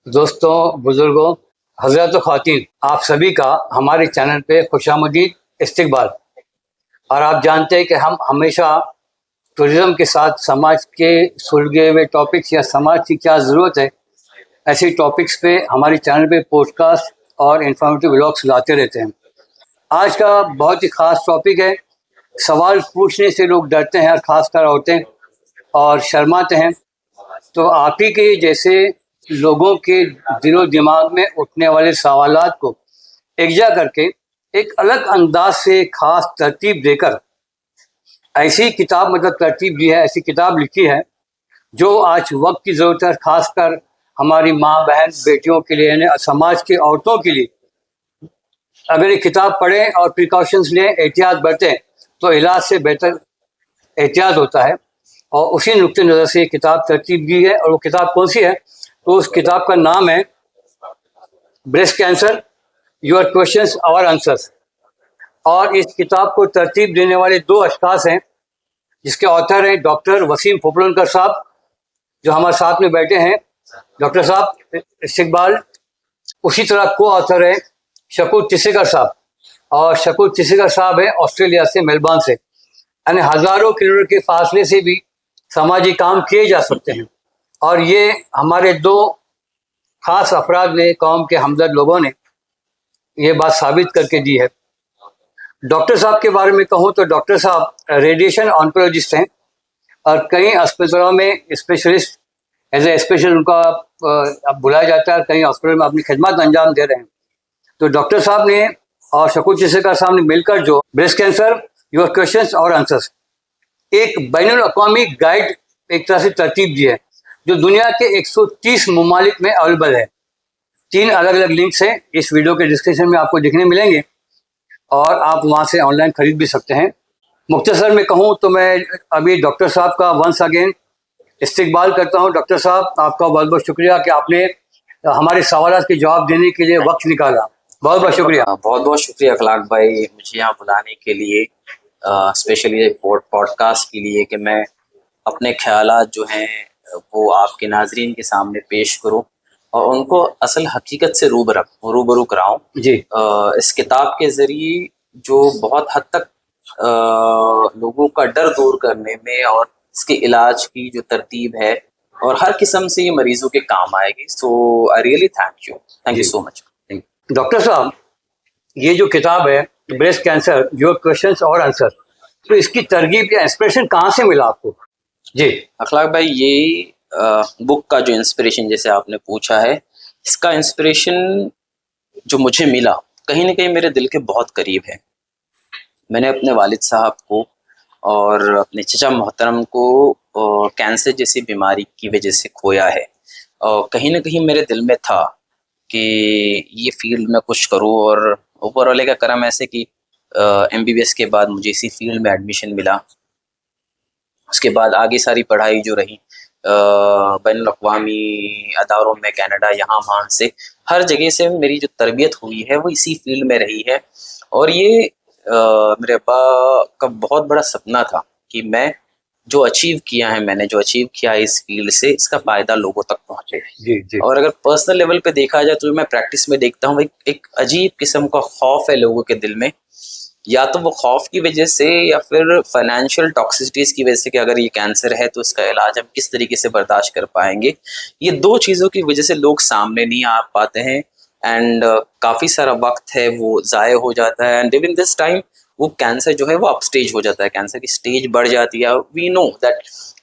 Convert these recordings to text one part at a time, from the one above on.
दोस्तों, बुजुर्गों, हजरत ख़वातीन, आप सभी का हमारे चैनल पे खुशामदीद इस्तकबाल। और आप जानते हैं कि हम हमेशा टूरिज़्म के साथ समाज के सुलझे हुए टॉपिक्स या समाज की क्या ज़रूरत है, ऐसे टॉपिक्स पे हमारे चैनल पे पॉडकास्ट और इन्फॉर्मेटिव व्लॉग्स लाते रहते हैं। आज का बहुत ही ख़ास टॉपिक है। सवाल पूछने से लोग डरते हैं, ख़ासकर औरतें, और शर्माते हैं। तो आप ही के जैसे लोगों के दिलो दिमाग में उठने वाले सवालात को एकजा करके एक अलग अंदाज से खास तरतीब देकर ऐसी किताब तरतीब दी है, ऐसी किताब लिखी है जो आज वक्त की ज़रूरत है, खासकर हमारी माँ बहन बेटियों के लिए, यानी समाज की औरतों के लिए। अगर ये किताब पढ़ें और प्रिकॉशंस लें, एहतियात बरतें, तो इलाज से बेहतर एहतियात होता है। और उसी नुक्ते नज़र से ये किताब तरतीब दी है। और वो किताब कौन सी है? तो उस किताब का नाम है breast cancer, your questions our answers. और इस किताब को तरतीब देने वाले दो अशखास हैं, जिसके ऑथर हैं डॉक्टर वसीम फुपलनकर साहब, जो हमारे साथ में बैठे हैं। डॉक्टर साहब इस्तकबाल। उसी तरह को ऑथर है शकूर तिसेकर साहब, और शकूर तिसेकर साहब है ऑस्ट्रेलिया से, मेलबर्न से। यानी हज़ारों किलोमीटर के फासले से भी समाजी काम किए जा सकते हैं। और ये हमारे दो खास अफराद ने, कौम के हमदर्द लोगों ने ये बात साबित करके दी है। डॉक्टर साहब के बारे में कहूँ तो डॉक्टर साहब रेडिएशन ऑन्कोलॉजिस्ट हैं और कई अस्पतालों में स्पेशलिस्ट एज ए स्पेशल उनका अब बुलाया जाता है। कई हॉस्पिटल में अपनी खिदमत अंजाम दे रहे हैं। तो डॉक्टर साहब ने और शकूर तिसेकर साहब ने मिलकर जो ब्रेस्ट कैंसर, योर क्वेश्चंस और आंसर्स, एक बैनुल अक़वामी गाइड एक तरह से तरतीब दी है, जो दुनिया के 130 ममालिक में अवेलेबल है। 3 अलग अलग लिंक्स हैं, इस वीडियो के डिस्क्रिप्शन में आपको दिखने मिलेंगे, और आप वहाँ से ऑनलाइन खरीद भी सकते हैं। मुख्तसर में कहूँ तो मैं अभी डॉक्टर साहब का वंस अगेन इस्तकबाल करता हूँ। डॉक्टर साहब, आपका बहुत बहुत शुक्रिया कि आपने हमारे सवालात के जवाब देने के लिए वक्त निकाला। बहुत बहुत शुक्रिया। बहुत बहुत शुक्रिया अखलाक भाई, मुझे यहाँ बुलाने के लिए, स्पेशली पॉडकास्ट के लिए, कि मैं अपने ख्यालात जो हैं वो आपके नाजरीन के सामने पेश करूं और उनको असल हकीकत से रूबरू कराऊं जी। इस किताब के ज़रिए, जो बहुत हद तक लोगों का डर दूर करने में और इसके इलाज की जो तरतीब है और हर किस्म से ये मरीजों के काम आएगी। So I really thank you so much. Doctor साहब, ये जो किताब है ब्रेस्ट कैंसर, योर क्वेश्चंस और आंसर, तो इसकी तरगीब या इंस्पिरेशन कहाँ से मिला आपको? जी अखलाक भाई, ये बुक का जो इंस्पिरेशन जैसे आपने पूछा है, इसका इंस्पिरेशन जो मुझे मिला कहीं ना कहीं मेरे दिल के बहुत करीब है। मैंने अपने वालिद साहब को और अपने चचा मोहतरम को कैंसर जैसी बीमारी की वजह से खोया है, और कहीं ना कहीं मेरे दिल में था कि ये फील्ड में कुछ करूँ। और ऊपर वाले का करम ऐसे कि MBBS के बाद मुझे इसी फील्ड में एडमिशन मिला। उसके बाद आगे सारी पढ़ाई जो रही बैनुल अक़वामी अदारों में, कनाडा, यहाँ वहाँ से हर जगह से मेरी जो तरबियत हुई है वो इसी फील्ड में रही है। और ये मेरे अब्बा का बहुत बड़ा सपना था कि मैं जो अचीव किया है, मैंने जो अचीव किया है इस फील्ड से, इसका फ़ायदा लोगों तक पहुँचे। जी। और अगर पर्सनल लेवल पे देखा जाए तो मैं प्रैक्टिस में देखता हूँ एक अजीब किस्म का खौफ है लोगों के दिल में, या तो वो खौफ की वजह से या फिर फाइनेंशियल टॉक्सिसिटीज़ की वजह से कि अगर ये कैंसर है तो इसका इलाज हम किस तरीके से बर्दाश्त कर पाएंगे। ये दो चीज़ों की वजह से लोग सामने नहीं आ पाते हैं, एंड काफ़ी सारा वक्त है वो ज़ाय हो जाता है। एंड ड्यूरिंग दिस टाइम वो कैंसर जो है वो अप स्टेज हो जाता है, कैंसर की स्टेज बढ़ जाती है। वी नो दैट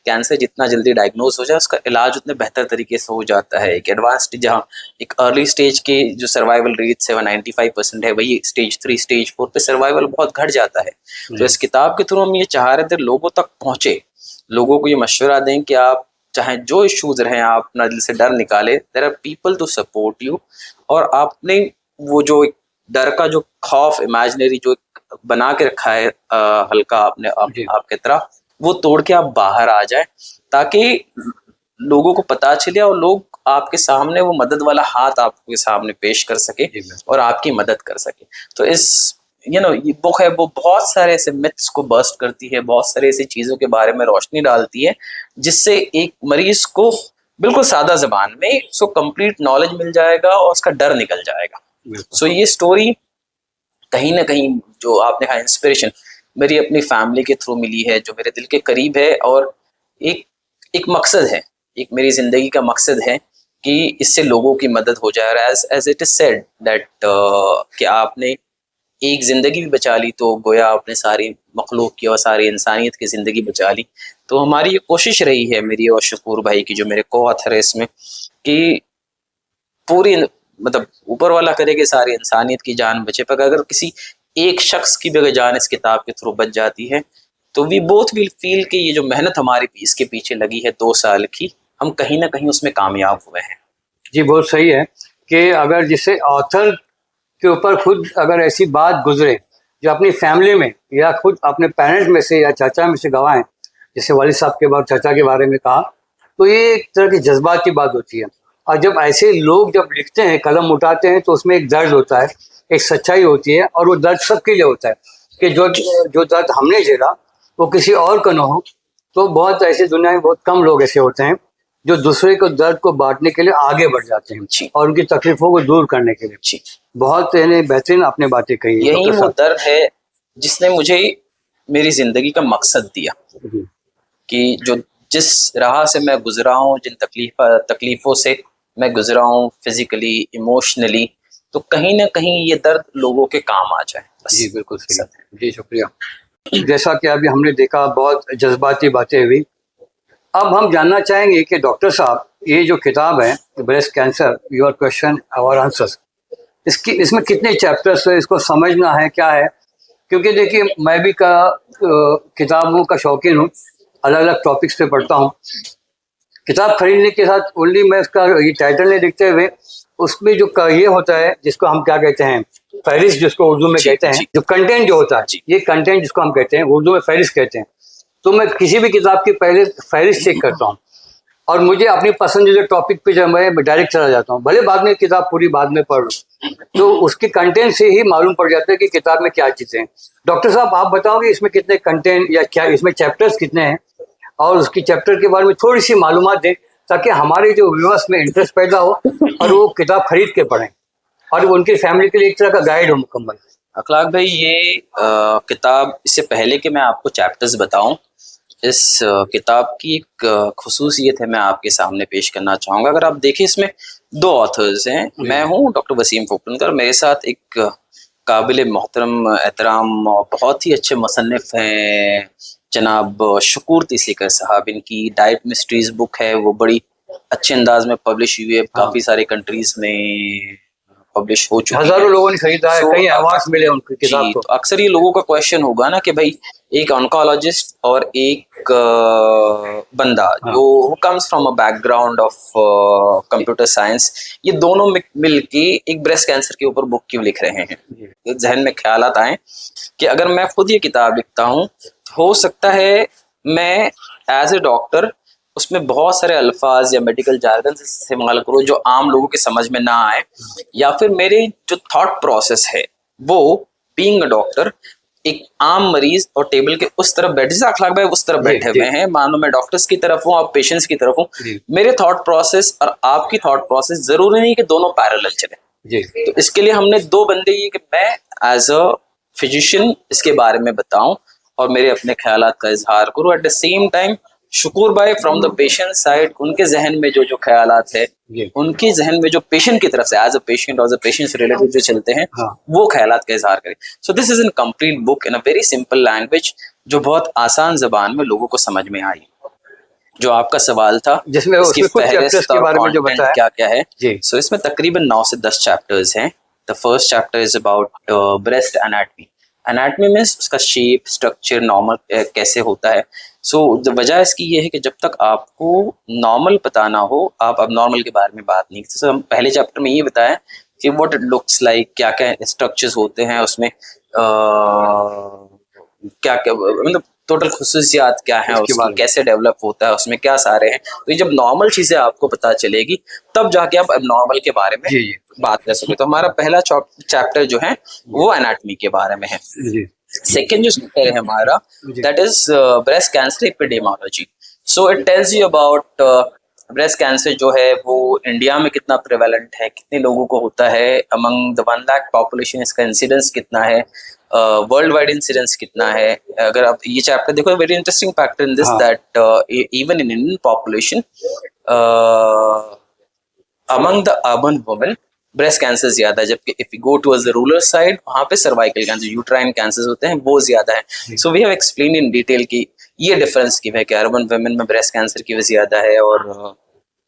कैंसर जितना जल्दी डायग्नोज हो जाए उसका इलाज उतने बेहतर तरीके से हो जाता है। एक एडवांस स्टेज, जहाँ एक अर्ली स्टेज के जो सर्वाइवल रेट 95% है, वही स्टेज 3, स्टेज 4 पे सर्वाइवल बहुत घट जाता है। तो इस किताब के थ्रू हम ये चाह रहे थे लोगों तक पहुँचे, लोगों को ये मशवरा दें कि आप चाहे जो इश्यूज रहें, आप अपना दिल से डर निकाले। There are people to support you, और आपने वो जो डर का जो खौफ इमेजिनरी जो बना के रखा है हल्का आपने आपके तरह, वो तोड़ के आप बाहर आ जाए, ताकि लोगों को पता चले और लोग आपके सामने वो मदद वाला हाथ आपके सामने पेश कर सके और आपकी मदद कर सके। तो इस ये बुक है, वो बहुत सारे ऐसे मिथ्स को बस्ट करती है, बहुत सारे ऐसी चीज़ों के बारे में रोशनी डालती है, जिससे एक मरीज को बिल्कुल सादा जबान में, सो कंप्लीट नॉलेज मिल जाएगा और उसका डर निकल जाएगा। सो ये स्टोरी कहीं ना कहीं जो आपने कहा इंस्पिरेशन मेरी अपनी फैमिली के थ्रू मिली है, जो मेरे दिल के करीब है, और एक एक मकसद है, एक मेरी जिंदगी का मकसद है कि इससे लोगों की मदद हो जाए। As it is said that कि आपने एक जिंदगी भी बचा ली तो गोया आपने सारी मखलूक की और सारी इंसानियत की जिंदगी बचा ली। तो हमारी ये कोशिश रही है, मेरी और शकूर भाई की, जो मेरे को ऑथर है इसमें, कि पूरी मतलब ऊपर वाला करे कि सारी इंसानियत की जान बचे, पर अगर किसी एक शख्स की भी अगर जान इस किताब के थ्रू बच जाती है तो वी बोथ विल फील कि ये जो मेहनत हमारी इसके पीछे लगी है 2 साल की, हम कहीं ना कहीं उसमें कामयाब हुए हैं। जी बहुत सही है कि अगर जिसे ऑथर के ऊपर खुद अगर ऐसी बात गुजरे जो अपनी फैमिली में या खुद अपने पेरेंट्स में से या चाचा में से गवाएं, जैसे वालिद साहब के बाद चाचा के बारे में कहा, तो ये एक तरह की जज्बात की बात होती है। और जब ऐसे लोग जब लिखते हैं, कलम उठाते हैं, तो उसमें एक दर्द होता है, एक सच्चाई होती है, और वो दर्द सबके लिए होता है कि जो दर्द हमने झेला वो किसी और को न हो। तो बहुत ऐसे दुनिया में बहुत कम लोग ऐसे होते हैं जो दूसरे को दर्द को बांटने के लिए आगे बढ़ जाते हैं और उनकी तकलीफों को दूर करने के लिए। बहुत बेहतरीन आपने बातें कही। यही वो दर्द है जिसने मुझे मेरी जिंदगी का मकसद दिया, कि जो जिस राह से मैं गुजरा हूँ, जिन तकलीफों से मैं गुजरा हूँ फिजिकली इमोशनली, तो कहीं ना कहीं ये दर्द लोगों के काम आ जाए। बस। जी बिल्कुल सही। जी शुक्रिया। जैसा कि अभी हमने देखा बहुत जज्बाती बातें हुई, अब हम जानना चाहेंगे कि डॉक्टर साहब ये जो किताब है ब्रेस्ट कैंसर योर क्वेश्चन और आंसर्स, इसमें कितने चैप्टर्स है, इसको समझना है क्या है? क्योंकि देखिए मैं भी किताबों का शौकीन हूँ, अलग अलग टॉपिक्स पे पढ़ता हूँ। किताब खरीदने के साथ ओनली मैं उसका ये टाइटल नहीं देखते हुए उसमें जो ये होता है जिसको हम क्या कहते हैं फहरिस्त, जिसको उर्दू में कहते हैं, जो कंटेंट जो होता है, ये कंटेंट जिसको हम कहते हैं उर्दू में फहरिस्त कहते हैं। तो मैं किसी भी किताब की पहले फहरिस्त चेक करता हूँ और मुझे अपनी पसंदीदा टॉपिक पे जब मैं डायरेक्ट चला जाता हूँ, भले बाद में किताब पूरी बाद में पढ़ लूँ, तो उसके कंटेंट से ही मालूम पड़ जाता है कि किताब में क्या चीज़ें हैं। डॉक्टर साहब आप बताओगे इसमें कितने कंटेंट या क्या इसमें चैप्टर्स कितने हैं, और उसकी चैप्टर के बारे में थोड़ी सी मालूमात दें ताकि हमारे जो व्यूअर्स में इंटरेस्ट पैदा हो और वो किताब खरीद के पढ़ें और उनकी फैमिली के लिए एक तरह का गाइड हो मुकम्मल। अखलाक भाई, ये किताब, इससे पहले कि मैं आपको चैप्टर्स बताऊं, इस किताब की एक खुसूसियत है मैं आपके सामने पेश करना चाहूँगा। अगर आप देखें इसमें 2 ऑथर्स हैं, मैं हूँ डॉक्टर वसीम फोपलनकर, मेरे साथ एक काबिल मोहतरम एहतराम और बहुत ही अच्छे मुसन्निफ हैं जनाब शकूर तीसीकर साहब। इनकी डाइट मिस्ट्रीज बुक है, वो बड़ी अच्छे अंदाज में पब्लिश हुई है, काफ़ी सारे कंट्रीज में पब्लिश हो चुकी है, हजारों लोगों ने खरीदा है, कई अवार्ड्स मिले उनकी किताब को। तो अक्सर ये लोगों का क्वेश्चन होगा ना कि भाई एक ऑन्कोलॉजिस्ट और एक बंदा जो comes from a background of computer science, ये दोनों मिलके एक ब्रेस्ट कैंसर के ऊपर बुक क्यों लिख रहे हैं। जहन में ख्यालात आए कि अगर मैं खुद ये किताब लिखता हूँ तो हो सकता है मैं एज ए डॉक्टर उसमें बहुत सारे अल्फाज या मेडिकल जार्गन इस्तेमाल करूँ जो आम लोगों के समझ में ना आए, या फिर मेरे जो थॉट प्रोसेस है वो बीइंग अ डॉक्टर एक आम मरीज और टेबल के उस तरफ बैठे, जैसे अखलाक भाई उस तरफ बैठे हुए हैं, मानो मैं डॉक्टर्स की तरफ हूँ, आप पेशेंट्स की तरफ हूँ, मेरे थॉट प्रोसेस और आपकी थॉट प्रोसेस जरूरी नहीं कि दोनों पैरेलल चले। तो इसके लिए हमने 2 बंदे ये कि मैं एज अ फिजिशियन इसके बारे में बताऊं और मेरे अपने ख्यालात का इजहार करूं, at the same time Shakoor भाई फ्रॉम द पेशेंट साइड उनके जहन में जो ख्यालात है, उनके जहन में जो पेशेंट की तरफ से एज अ पेशेंट और पेशेंट से रिलेटेड जो चलते हैं, वो ख्यालात का इजहार करें। So this is in complete book in a very simple language जो बहुत आसान जबान में लोगों को समझ में आई। जो आपका सवाल था जिसमें उसकी फहरिस्त के बारे में जो बताया क्या क्या है, सो इसमें तकरीबन 9 से 10 चैप्टर्स हैं। The first chapter is about breast anatomy. Anatomy में उसका शेप स्ट्रक्चर नॉर्मल कैसे होता है। सो वजह इसकी ये है कि जब तक आपको नॉर्मल पता ना हो आप अब नॉर्मल के बारे में बात नहीं। तो हम पहले चैप्टर में ये बताया कि व्हाट इट लुक्स लाइक, क्या क्या स्ट्रक्चर्स होते हैं उसमें, क्या क्या मतलब टोटल खुसूसियात क्या है उसकी, कैसे डेवलप होता है, उसमें क्या सारे हैं। तो ये जब नॉर्मल चीजें आपको पता चलेगी तब जाके आप अब नॉर्मल के बारे में बात कर सकते। तो हमारा पहला चैप्टर जो है वो एनाटमी के बारे में है। सेकेंड जो चैप्टर है हमारा that is breast cancer epidemiology. So it tells you about breast cancer जो है वो इंडिया में कितना प्रेवेलेंट है, कितने लोगों को होता है, अमंग द 1 लाख पॉपुलेशन इसका इंसिडेंस कितना है, वर्ल्ड वाइड इंसिडेंस कितना है। अगर आप ये चैप्टर देखो, very interesting factor in this that even in Indian population among the urban women breast cancer ज्यादा है, जबकि if you go towards the rural side वहां पे सर्वाइकल कैंसर, यूट्राइन कैंसर होते हैं वो ज्यादा है। So we have explain in detail कि ये डिफरेंस की है कि अर्बन वुमेन में ब्रेस्ट कैंसर की ज्यादा है और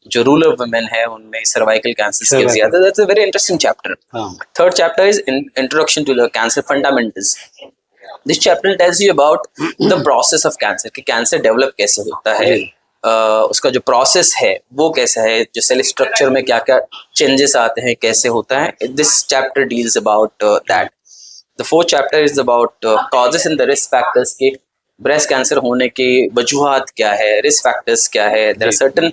जो रूरल वुमेन है उनमें सर्वाइकल कैंसर की ज्यादा। That's a very interesting chapter. Third chapter is introduction to the cancer fundamentals. This chapter tells you about the process of cancer, कि कैंसर डेवलप कैसे होता है, उसका जो प्रोसेस है वो कैसा है, जो सेल स्ट्रक्चर में क्या क्या चेंजेस आते हैं, कैसे होता है। This chapter deals about that. The fourth chapter is about causes and the risk factors, के ब्रेस्ट कैंसर होने के वजूहात क्या है, रिस्क फैक्टर्स क्या है। There are certain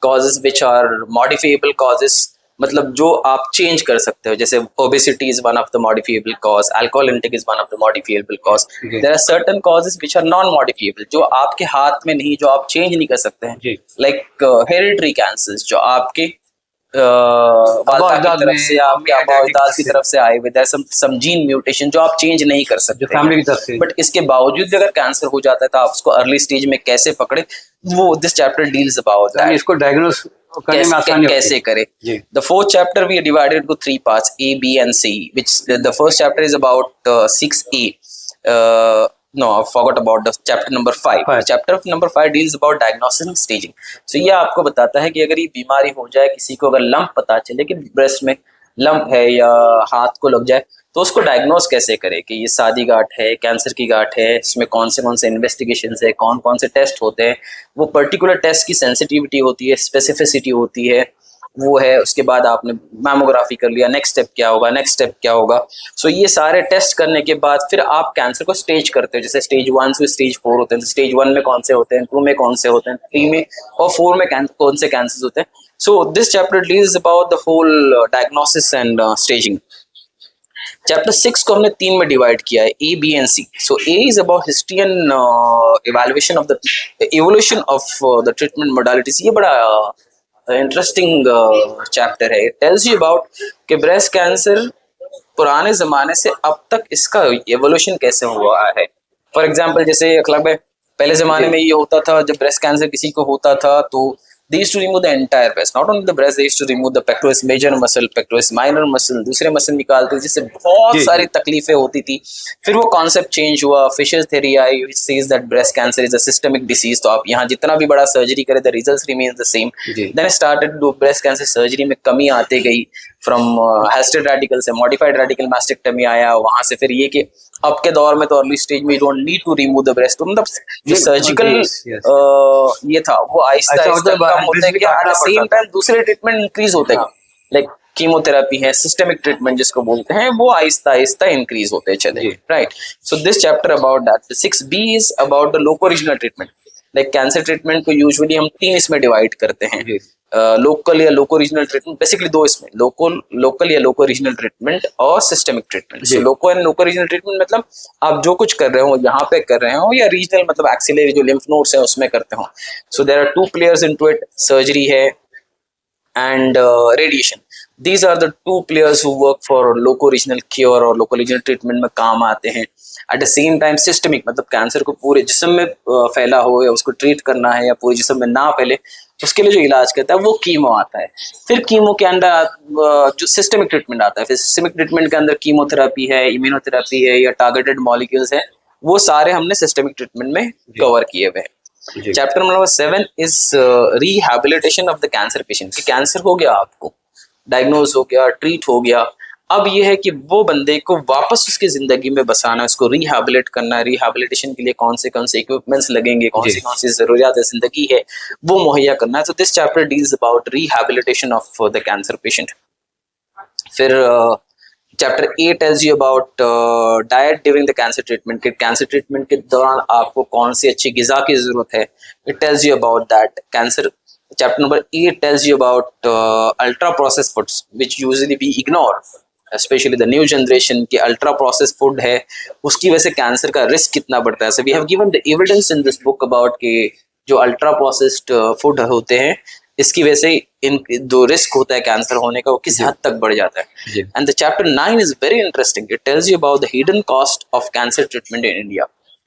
causes which are modifiable causes, मतलब जो आप चेंज कर सकते हो, जैसे obesity is one of the modifiable cause, alcohol intake is one of the modifiable cause. There are certain causes which are non modifiable, जो आपके हाथ में नहीं, जो आप चेंज नहीं कर सकते हैं, लाइक हेरिडिटरी कैंसर्स जो आपके वालदा की तरफ से, आपके आबादाद की तरफ से आए हुए, देयर सम जीन म्यूटेशन जो आप चेंज नहीं कर सकते फैमिली की तरफ से, बट इसके बावजूद भी अगर कैंसर हो जाता है तो आप उसको अर्ली स्टेज में कैसे पकड़े, वो this chapter deals about that. इसको डायग्नोस करने में आसानी कैसे करे। The fourth chapter we divided into 3 parts, A, B and C, which the first chapter is about 6A. No, I forgot about the chapter number 5. Chapter number 5 deals about diagnosis and staging. So ये आपको बताता है कि अगर ये बीमारी हो जाए, किसी को अगर लंप पता चले कि ब्रेस्ट में लंप है या हाथ को लग जाए, तो उसको डायग्नोस कैसे करे कि ये सादी गांठ है, कैंसर की गांठ है, इसमें कौन से इन्वेस्टिगेशन है, कौन से टेस्ट होते हैं, वो पर्टिकुलर टेस्ट की सेंसिटिविटी होती है, स्पेसिफिसिटी होती है, वो है। उसके बाद आपने मैमोग्राफी कर लिया, नेक्स्ट स्टेप क्या होगा। सो ये सारे टेस्ट करने के बाद फिर आप कैंसर को स्टेज करते हो, जैसे स्टेज 1 से स्टेज 4 होते हैं, स्टेज 1 में कौन से होते हैं, 2 में कौन से होते हैं, 3 में और 4 में कौन से कैंसर होते हैं। So this chapter deals about the whole diagnosis and staging. Chapter 6 को हमने 3 में डिवाइड किया है, A, B and C. So A is about history and evaluation of the evolution of the treatment modalities. ये बड़ा interesting chapter है। Tales you about कि breast cancer पुराने जमाने से अब तक इसका एवोल्यूशन कैसे हुआ है। फॉर एग्जांपल जैसे अखलाक भाई, पहले जमाने में ये होता था, जब ब्रेस्ट कैंसर किसी को होता था तो they used to remove the entire breast, not only the breast, they used to remove the pectoralis major muscle, pectoralis minor muscle, दूसरे मसल निकालते थे, जिससे बहुत सारी तकलीफें होती थी। फिर वो कॉन्सेप्ट चेंज हुआ, फिशर्स थ्योरी आई, which says that breast cancer is a systemic disease, तो आप यहाँ जितना भी बड़ा सर्जरी करें, the results remains the same. Then started to breast cancer surgery में कमी आते गई, from hasted radical से modified radical mastectomy आया, वहाँ से फिर ये कि अब के दौर में तो अर्ली स्टेज में don't need to remove the breast, मतलब जो सर्जिकल ये था वो आहिस्ता आहिस्ता कम होते गया, एट द सेम टाइम दूसरे ट्रीटमेंट इंक्रीज होते गए, लाइक कीमोथेरेपी है, सिस्टेमिक ट्रीटमेंट जिसको बोलते हैं, वो आहिस्ता आहिस्ता इंक्रीज होते चले, right. So this chapter about that. 6B is about the loco regional treatment. Like cancer treatment को यूजुअली हम 3 इसमें डिवाइड करते हैं, लोकल या लोको रीजनल ट्रीटमेंट, बेसिकली 2 इसमें, लोकल या लोको रीजनल ट्रीटमेंट और systemic treatment. So loco and loco regional treatment मतलब आप जो कुछ कर रहे हो यहाँ पे कर रहे हो, या रीजनल मतलब एक्सिलरी जो लिम्फ नोड्स है उसमें करते हो। So there are 2 players into it, surgery है and radiation. These are the 2 players who work for loco regional cure और loco regional treatment में काम आते हैं। At the same time systemic मतलब कैंसर को पूरे जिस्म में फैला हो या उसको ट्रीट करना है या पूरे जिस्म में ना फैले, उसके लिए जो इलाज करता है वो कीमो आता है। फिर कीमो के अंदर जो सिस्टमिक ट्रीटमेंट आता है, फिर सिस्टमिक ट्रीटमेंट के अंदर कीमोथेरेपी है, इम्यूनोथेरेपी है या टारगेटेड मॉलिक्यूल्स है, वो सारे हमने सिस्टमिक ट्रीटमेंट में कवर किए हुए हैं। Chapter number 7 is rehabilitation of the cancer patient. कि कैंसर हो गया, आपको डायग्नोज हो गया, ट्रीट हो गया, अब ये है कि वो बंदे को वापस उसकी जिंदगी में बसाना, उसको रिहैबिलिट करना है। रिहैबिलिटेशन के लिए कौन से इक्विपमेंट्स लगेंगे, कौन सी जरूरियात जिंदगी है वो मुहैया करना है। तो this chapter deals about rehabilitation of the cancer patient. फिर chapter 8 tells you about diet during the cancer treatment. Cancer treatment के दौरान आपको कौन सी अच्छी गिजा की जरूरत है, it tells you about that. Cancer chapter number 8 tells you about ultra process foods which usually we ignore, specially the new generation की ultra process food है, उसकी वजह से कैंसर का रिस्क कितना बढ़ता है। So we have given the evidence in this book about कि जो अल्ट्रा प्रोसेस्ड फूड होते हैं इसकी वजह से इन जो रिस्क होता है कैंसर होने का वो किस हद तक बढ़ जाता है। And the chapter 9 is very interesting, it tells you about the hidden cost of cancer treatment in India.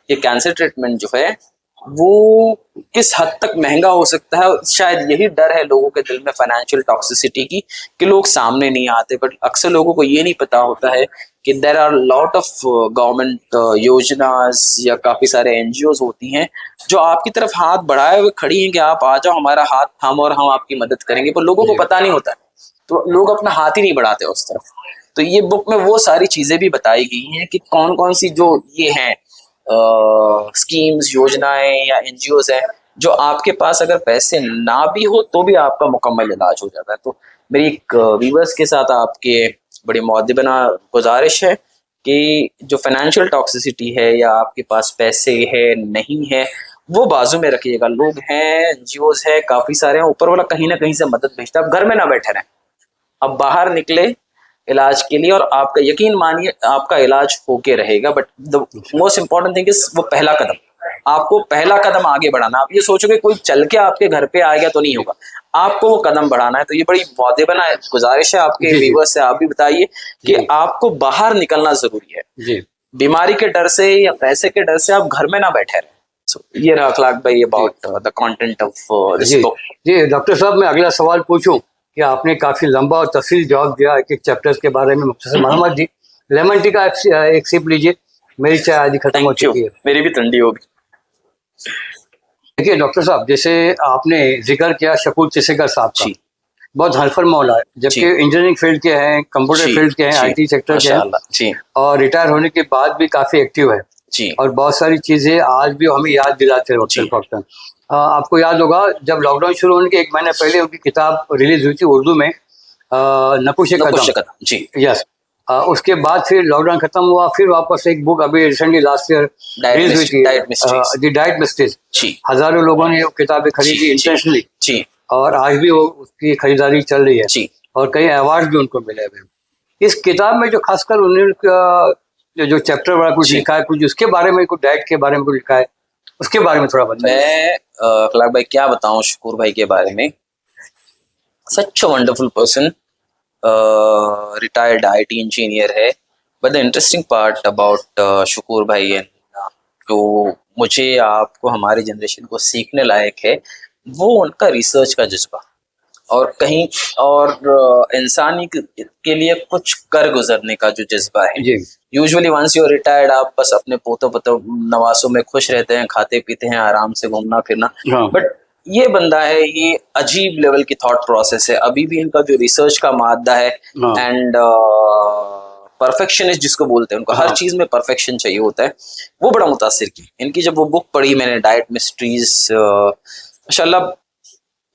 ये कैंसर ट्रीटमेंट जो है वो किस हद तक महंगा हो सकता है। शायद यही डर है लोगों के दिल में फाइनेंशियल टॉक्सिसिटी की, कि लोग सामने नहीं आते, बट अक्सर लोगों को ये नहीं पता होता है कि there are lot of government योजनास या काफी सारे एनजीओज होती हैं जो आपकी तरफ हाथ बढ़ाए हुए खड़ी हैं कि आप आ जाओ, हमारा हाथ थामो और हम आपकी मदद करेंगे, पर लोगों को पता नहीं होता है, तो लोग अपना हाथ ही नहीं बढ़ाते उस तरफ। तो ये बुक में वो सारी चीजें भी बताई गई हैं कि कौन कौन सी जो ये हैं स्कीम्स, योजनाएं या एनजीओज हैं जो आपके पास अगर पैसे ना भी हो तो भी आपका मुकम्मल इलाज हो जाता है। तो मेरी एक व्यूअर्स के साथ आपके बड़ी मुअद्दिबाना गुजारिश है कि जो फाइनेंशियल टॉक्सिसिटी है या आपके पास पैसे है नहीं है वो बाजू में रखिएगा। लोग हैं, एनजीओज है, काफी सारे हैं, ऊपर वाला कहीं ना कहीं से मदद भेजता है। आप घर में ना बैठे रहें, अब बाहर निकले इलाज के लिए, और आपका यकीन मानिए आपका इलाज होके रहेगा। But the most important thing is वो पहला कदम, आपको पहला कदम आगे बढ़ाना। आप ये सोचोगे कोई चल के आपके घर पे आएगा तो नहीं होगा, आपको वो कदम बढ़ाना है। तो ये बड़ी मुअद्दिबाना गुजारिश है आपके व्यूअर्स से, आप भी बताइए कि आपको बाहर निकलना जरूरी है। बीमारी के डर से या पैसे के डर से आप घर में ना बैठे रहे। ये रहा अखलाक भाई about the content of this book. जी डॉक्टर साहब, मैं अगला सवाल पूछूं कि आपने काफी लंबा और तफसील जवाब दिया एक एक चैप्टर्स के बारे में। मुख्तसर मोहम्मद जी, लेमन टी का एक सिप लीजिए, मेरी चाय आदि खत्म हो चुकी है, मेरी भी ठंडी होगी। देखिए डॉक्टर साहब, जैसे आपने जिक्र किया शकूर चिसेकर साहब का, बहुत हल्फर मौला है, जबकि इंजीनियरिंग फील्ड के हैं, कंप्यूटर फील्ड के हैं, आईटी सेक्टर के हैं, और रिटायर होने के बाद भी काफी एक्टिव है और बहुत सारी चीजें आज भी हमें याद दिलाते हैं। आपको याद होगा जब लॉकडाउन शुरू होने के एक महीने पहले उनकी किताब रिलीज हुई थी उर्दू में, नकुश कदम जी, यस। उसके बाद फिर लॉकडाउन खत्म हुआ, फिर वापस एक बुक अभी रिसेंटली लास्ट ईयर रिलीज हुई थी, द डाइट मिस्ट्रीज। हजारों लोगों ने वो किताबें खरीदी इंटेंशनली, और आज भी वो उसकी खरीदारी चल रही है और कई अवार्ड भी उनको मिले हुए। इस किताब में जो खासकर उन्होंने जो चैप्टर वाला कुछ लिखा है, कुछ उसके बारे में, कुछ डाइट के बारे में कुछ लिखा है, उसके बारे में थोड़ा बताइए। मैं अखलाक भाई क्या बताऊं शकूर भाई के बारे में। Such a wonderful person, retired IT engineer है। But the interesting part about Shakoor भाई है जो मुझे आपको हमारी जनरेशन को सीखने लायक है, वो उनका रिसर्च का जज्बा और कहीं और इंसानी के लिए कुछ कर गुजरने का जो जज्बा है। Usually once you are retired आप बस अपने पोतों नवासों में खुश रहते हैं, खाते पीते हैं, आराम से घूमना फिरना। बट ये बंदा है, ये अजीब लेवल की थॉट प्रोसेस है। अभी भी इनका जो रिसर्च का मादा है एंड परफेक्शनिस्ट जिसको बोलते हैं, उनको हर चीज में परफेक्शन चाहिए होता है, वो बड़ा मुतासिर किया। इनकी जब वो बुक पढ़ी मैंने, डाइट मिस्ट्रीज, माशाल्लाह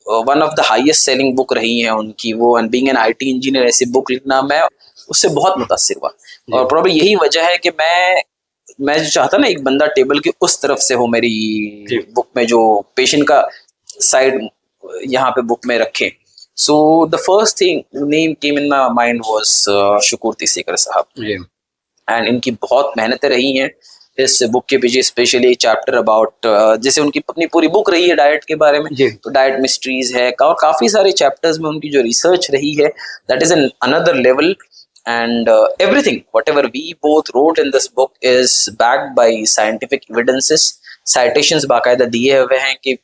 one of the highest selling book रही है उनकी वो। And being an IT engineer ऐसी बुक लिखना, मैं उससे बहुत मुतासिर हुआ। और प्रॉब्लम यही वजह है कि मैं जो चाहता ना एक बंदा टेबल के उस तरफ से हो मेरी बुक में, जो पेशेंट का साइड यहाँ पे बुक में रखे। So the first thing name came in my mind was Shakoor Tisekar साहब। एंड इनकी बहुत मेहनतें रही हैं इस बुक के पीछे, स्पेशली चैप्टर अबाउट जैसे उनकी अपनी पूरी बुक रही है डाइट के बारे में, तो डाइट मिस्ट्रीज है, काफी सारे चैप्टर्स में उनकी जो रिसर्च रही है that is an another level. And everything, whatever we both wrote in this book is backed by scientific evidences, citations बाकायदा दिए हुए हैं कि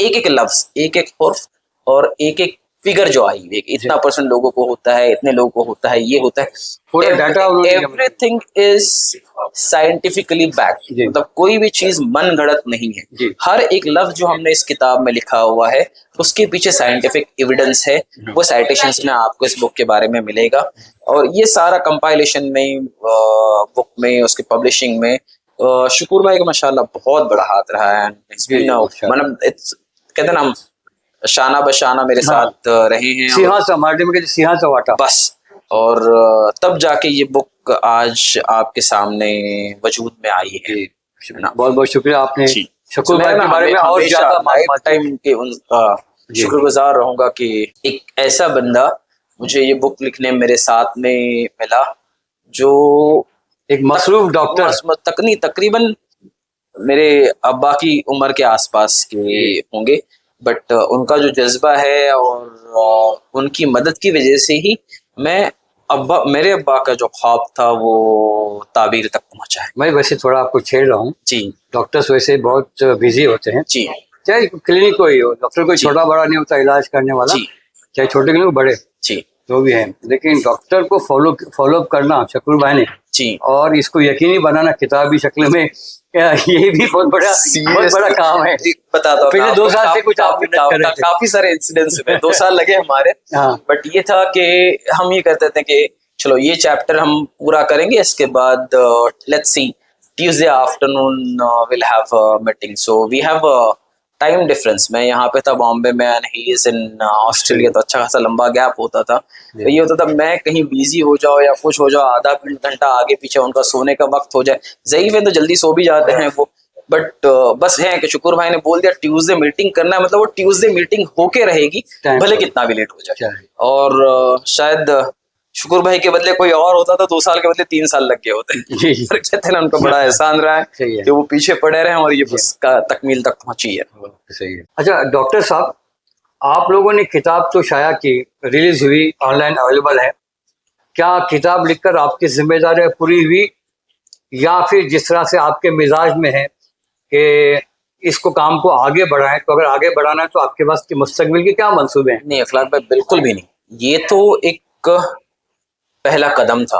एक लफ्ज, एक हर्फ और एक फिगर जो आई, एक इतना % लोगों को होता है, इतने लोगों को होता है, ये होता है, पूरा data, everything is scientifically backed. मतलब कोई भी चीज मन घड़त नहीं है। हर एक लफ्ज जो हमने इस किताब में लिखा हुआ है उसके पीछे साइंटिफिक एविडेंस है। वो साइटेशंस में आपको इस बुक के बारे में मिलेगा, और ये सारा कंपाइलेशन में, बुक में, उसके पब्लिशिंग में शकूर भाई का माशाल्लाह बहुत बड़ा हाथ रहा है। मतलब कहते ना हम शाना बशाना मेरे साथ रहे हैं, सिंहा बस। और तब जाके ये बुक आज आपके सामने वजूद में आई है। बहुत बहुत शुक्रिया, आपने शकूर भाई के बारे में और ज्यादा टाइम के उनका शुक्रगुजार रहूंगा कि एक ऐसा बंदा मुझे ये बुक लिखने मेरे साथ में मिला, जो एक मसरूफ डॉक्टर, तकरीबन मेरे अब्बा की उम्र के आसपास के होंगे, बट उनका जो जज्बा है और उनकी मदद की वजह से ही मेरे अब्बा का जो ख्वाब था वो ताबीर तक पहुंचा है। मैं वैसे थोड़ा आपको छेड़ रहा हूँ, जी डॉक्टर्स वैसे बहुत बिजी होते हैं, जी चाहे क्लिनिक कोई हो, डॉक्टर कोई जी। छोटा बड़ा नहीं होता इलाज करने वाला, जी चाहे छोटे क्लिनिक बड़े जी जो भी है, लेकिन डॉक्टर को फॉलो करना शकूर भाई ने, जी। और इसको यकीनी बनाना किताबी शक्ल में, ये भी बहुत बड़ा काम है। बताता हूँ पिछले 2 साल से कुछ आप मेहनत कर रहे थे। काफी सारे इंसिडेंट्स हुए, 2 साल लगे हमारे। हाँ बट ये था कि हम ये करते थे कि चलो ये चैप्टर हम पूरा करेंगे, इसके बाद let's see Tuesday afternoon will have meeting, so we have time difference. मैं यहाँ पे था बॉम्बे में and he is in Australia, तो अच्छा खासा लंबा गैप होता था। तो ये होता था मैं कहीं बिजी हो जाओ या कुछ हो जाओ, आधा घंटा आगे पीछे उनका सोने का वक्त हो जाए, ज़ईफ़ है तो जल्दी सो भी जाते हैं वो। बट बस है कि शुक्र भाई ने बोल दिया ट्यूसडे मीटिंग करना है, मतलब वो ट्यूसडे मीटिंग होके रहेगी भले कितना भी लेट हो जाए। और शायद शुक्र भाई के बदले कोई और होता तो 2 साल के बदले 3 साल लग गए होते। पर कहते हैं ना, उनको बड़ा एहसान रहा है कि वो पीछे पड़े रहे और ये उसका तकमील तक पहुंची है। सही है। अच्छा डॉक्टर साहब, आप लोगों ने किताब तो शाया की, रिलीज हुई, ऑनलाइन अवेलेबल है, क्या किताब लिखकर आपकी जिम्मेदारियां पूरी हुई, या फिर जिस तरह से आपके मिजाज में है कि इसको काम को आगे बढ़ाएं, तो अगर आगे बढ़ाना है तो आपके पास के मुस्तकबिल के क्या मंसूबे हैं? नहीं अखलाक भाई, बिल्कुल भी नहीं। ये तो एक पहला कदम था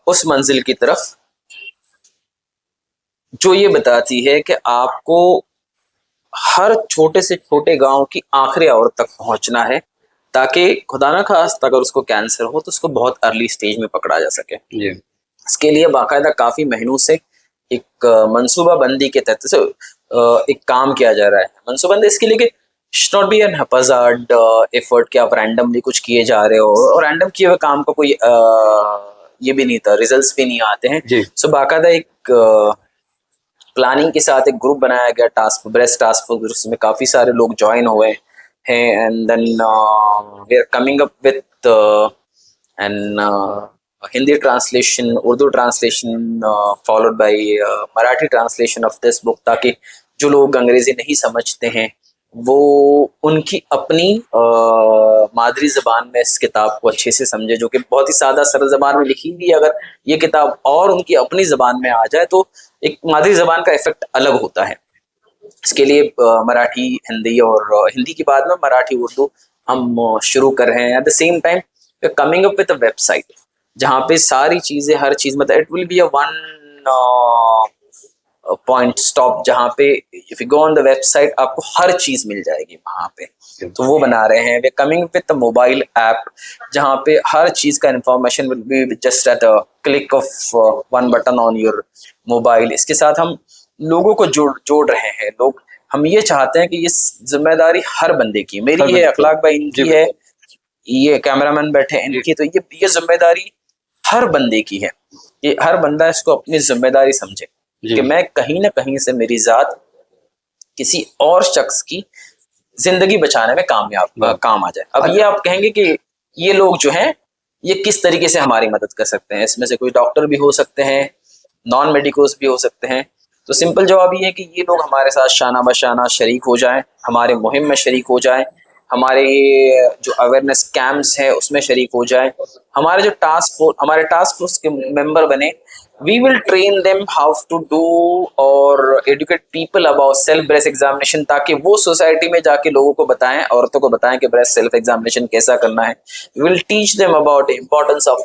उस मंजिल की तरफ जो ये बताती है कि आपको हर छोटे से छोटे गांव की आखिरी औरत तक पहुंचना है, ताकि खुदा ना खास्ता अगर उसको कैंसर हो तो उसको बहुत अर्ली स्टेज में पकड़ा जा सके। इसके लिए बाकायदा काफी महीनों से एक मंसूबा बंदी के तहत से एक काम किया जा रहा है। मंसूबा बंदी इसके लिए कि नॉट बी एन हैप्पीजार्ड एफर्ट कि आप रैंडमली कुछ किए जा रहे हो, और रैंडम किए हुए काम का कोई ये भी नहीं था, रिजल्ट्स भी नहीं आते हैं। सो बाकायदा एक प्लानिंग के साथ एक ग्रुप बनाया गया, ब्रेस्ट टास्क फोर्स, जिसमें काफी सारे लोग ज्वाइन हुए हैं। And then we are coming up with an Hindi translation, Urdu translation followed by Marathi translation of this book, ताकि जो लोग अंग्रेजी नहीं समझते हैं वो उनकी अपनी मादरी ज़बान में इस किताब को अच्छे से समझे, जो कि बहुत ही सादा सरल ज़बान में लिखी हुई है। अगर ये किताब और उनकी अपनी ज़बान में आ जाए तो एक मादरी ज़बान का इफेक्ट अलग होता है। इसके लिए मराठी, हिंदी, और हिंदी के बाद में मराठी, उर्दू हम शुरू कर रहे हैं। Eight the same time coming up with a website जहाँ पे सारी चीज़ें, हर चीज़, मतलब it will be a one point stop, जहाँ पे if you go on the website आपको हर चीज मिल जाएगी वहां पे। तो वो बना रहे हैं। We coming with the mobile app जहाँ पे हर चीज का information will be just at a click of one button on your mobile. इसके साथ हम लोगों को जोड़ रहे हैं। लोग, हम ये चाहते हैं कि ये जिम्मेदारी हर बंदे की, मेरी है, अखलाक भाई इनकी है, ये कैमरामैन बैठे इनकी, तो ये जिम्मेदारी हर बंदे की है। ये हर बंदा इसको अपनी जिम्मेदारी समझे कि मैं कहीं ना कहीं से मेरी जात किसी और शख्स की जिंदगी बचाने में काम आ जाए। अब ये आप कहेंगे कि ये लोग जो हैं ये किस तरीके से हमारी मदद कर सकते हैं? इसमें से कोई डॉक्टर भी हो सकते हैं, नॉन मेडिकोस भी हो सकते हैं। तो सिंपल जवाब ये है कि ये लोग हमारे साथ शाना बशाना शरीक हो जाएं, हमारे मुहिम में शरीक हो जाएं, हमारे जो अवेयरनेस कैंप्स है उसमें शरीक हो जाएं, हमारे जो टास्क फोर्स के मेंबर बने। We will train them how to do और educate people about self breast examination, ताकि वो सोसाइटी में जाके लोगों को बताएं, औरतों को बताएं कि ब्रेस्ट सेल्फ एग्जामिनेशन कैसा करना है। We will teach them about the importance of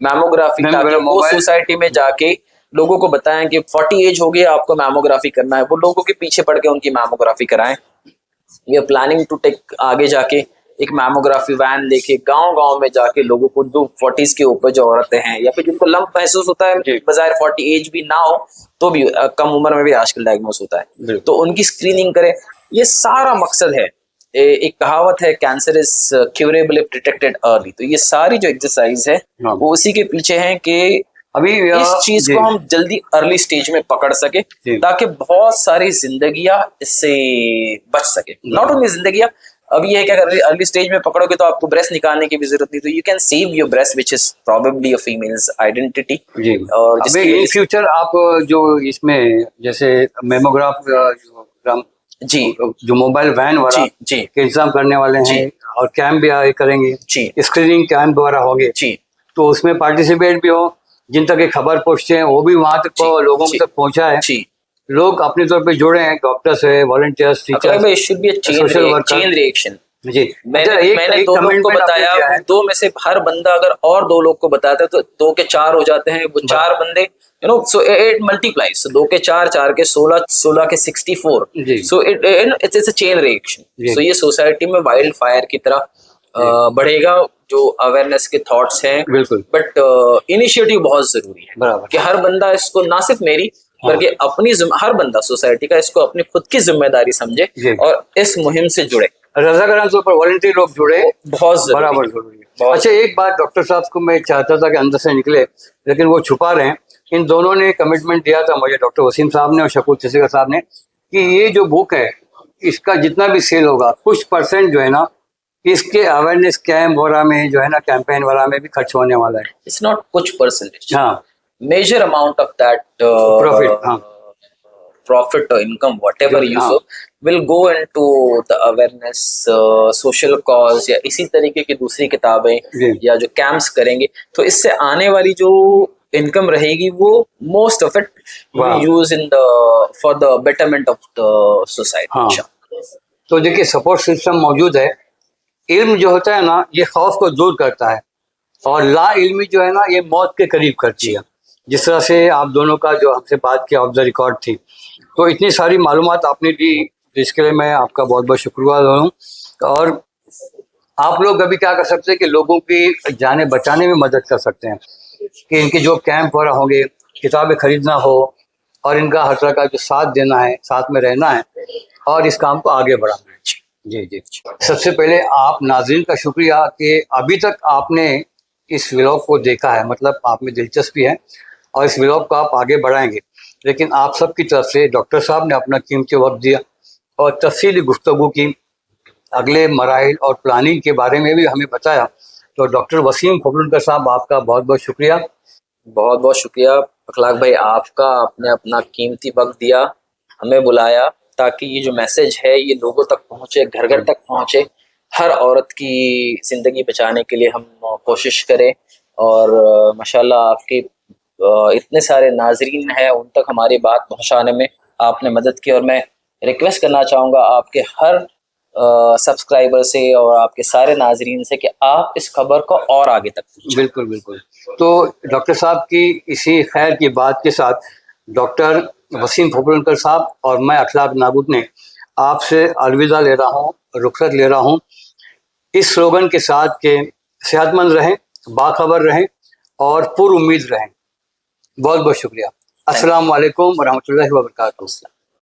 mammography, ताकि वो सोसाइटी में जाके लोगों को बताएं कि 40 एज हो गई आपको मैमोग्राफी करना है, वो लोगों के पीछे पड़ के उनकी मैमोग्राफी कराएं। We are planning to take आगे जाके एक मैमोग्राफी वैन लेके गांव में जाके लोगों को जो 40s के ऊपर जो औरतें हैं या फिर जिनको लंप महसूस होता है, बजाय 40 एज भी ना हो तो भी कम उम्र में भी आजकल डायग्नोस होता है, तो उनकी स्क्रीनिंग करें। ये सारा मकसद है। एक कहावत है, cancer is curable if detected early. तो ये सारी जो एक्सरसाइज है वो उसी के पीछे है कि अभी इस चीज को हम जल्दी अर्ली स्टेज में पकड़ सके, ताकि बहुत सारी जिंदगियां इससे बच सके। नॉट ओनली जिंदगियां, अब ये है कि अगर अर्ली स्टेज में पकड़ोगे तो आपको ब्रेस्ट निकालने की भी जरूरत नहीं, तो you can save your breast which is probably a females identity. और इन फ्यूचर आप जो इसमें जैसे मेमोग्राम जी जो मोबाइल वैन वगैरह जी के इंतजाम करने वाले हैं, और कैंप भी करेंगे, जी स्क्रीनिंग कैंप वगैरह होंगे, जी तो उसमें पार्टिसिपेट भी हो, जिन तक ये खबर पहुंचते हैं वो भी वहां तक लोगों जी तक पहुंचा है, जी लोग अपने तौर पे जुड़े हैं, डॉक्टर्स है, वॉलंटियर्स, अकलग भाई, should be social worker. Chain reaction. जी, अच्छा, मैंने एक दो लोग को कमेंटमेंट आपने बताया, दिया वो है। दो में से हर बंदा अगर और दो लोग को बताता है तो दो के चार हो जाते हैं, वो चार बंदे, you know, so it multiplies, so दो के चार, चार के 16, 16 के 64, जी so it's a chain reaction. जी सो ये सोसाइटी में वाइल्ड फायर की तरह बढ़ेगा, जो अवेयरनेस के थॉट्स हैं। बिल्कुल, बट इनिशिएटिव बहुत जरूरी है बराबर। कि हर बंदा इसको, ना सिर्फ मेरी बल्कि अपनी हर बंदा सोसाइटी का इसको अपनी खुद की जिम्मेदारी समझे जी, और इस मुहिम से जुड़े। रजाकारान के ऊपर वॉलंटियर लोग जुड़े, बहुत बराबर जरूरी जरूरी है। बहुत अच्छा, एक बात डॉक्टर साहब को मैं चाहता था कि अंदर से निकले, लेकिन वो छुपा रहे हैं। इन दोनों ने कमिटमेंट दिया था मुझे, डॉक्टर वसीम साहब ने और शकूर चसीका साहब ने, कि ये जो बुक है इसका जितना भी सेल होगा कुछ परसेंट जो है ना इसके अवेयरनेस कैंप वगैरह में जो है ना, कैंपेन वगैरह में भी खर्च होने वाला है। इट्स नॉट कुछ परसेंटेज, हाँ, major amount of that profit, हाँ profit or income, whatever you हाँ so, will go into the awareness, social cause या इसी तरीके की दूसरी किताबें जी, या जो कैंप्स करेंगे, तो इससे आने वाली जो इनकम रहेगी वो मोस्ट ऑफ इट वाह, use in the for the betterment of the हाँ। सोसाइटी। तो देखिए, सपोर्ट सिस्टम मौजूद है। इल्म जो होता है ना, ये खौफ को दूर करता है, और ला इल्मी जो है ना, ये मौत के करीब करती है। जिस तरह से आप दोनों का जो हमसे बात की ऑफ द रिकॉर्ड थी, तो इतनी सारी मालूमात आपने दी, इसके लिए मैं आपका बहुत बहुत शुक्रगुजार हूँ। और आप लोग अभी क्या कर सकते हैं कि लोगों की जानें बचाने में मदद कर सकते हैं, कि इनके जो कैंप वगैरह होंगे, किताबें खरीदना हो, और इनका हर तरह का जो साथ देना है, साथ में रहना है, और इस काम को आगे बढ़ाना है। जी जी। सबसे पहले आप नाज़रीन का शुक्रिया कि अभी तक आपने इस व्लॉग को देखा है, मतलब आप में दिलचस्पी है और इस व्लॉग को आप आगे बढ़ाएंगे। लेकिन आप सबकी तरफ से डॉक्टर साहब ने अपना कीमती वक्त दिया और तफसीली गुफ्तगू की, अगले मराहिल और प्लानिंग के बारे में भी हमें बताया। तो डॉक्टर वसीम फजलुनकर साहब, आपका बहुत बहुत शुक्रिया। बहुत बहुत शुक्रिया अखलाक भाई आपका, आपने अपना कीमती वक्त दिया, हमें बुलाया, ताकि ये जो मैसेज है ये लोगों तक पहुंचे, घर घर तक पहुंचे, हर औरत की ज़िंदगी बचाने के लिए हम कोशिश करें। और माशाल्लाह आपके इतने सारे नाजरीन हैं, उन तक हमारी बात पहुंचाने में आपने मदद की, और मैं रिक्वेस्ट करना चाहूँगा आपके हर सब्सक्राइबर से और आपके सारे नाजरीन से कि आप इस खबर को और आगे तक पहुंचाएं। बिल्कुल बिल्कुल। तो डॉक्टर साहब की इसी खैर की बात के साथ डॉक्टर वसीम फजलुनकर साहब और मैं अखलाक नागुद ने आपसे अलविदा ले रहा हूँ, रुखसत ले रहा हूँ, इस स्लोगन के साथ कि सेहतमंद रहें, बाखबर रहें और पुरुम्मीद रहें। बहुत बहुत शुक्रिया। अस्सलाम वालेकुम व रहमतुल्लाहि व बरकातुहू।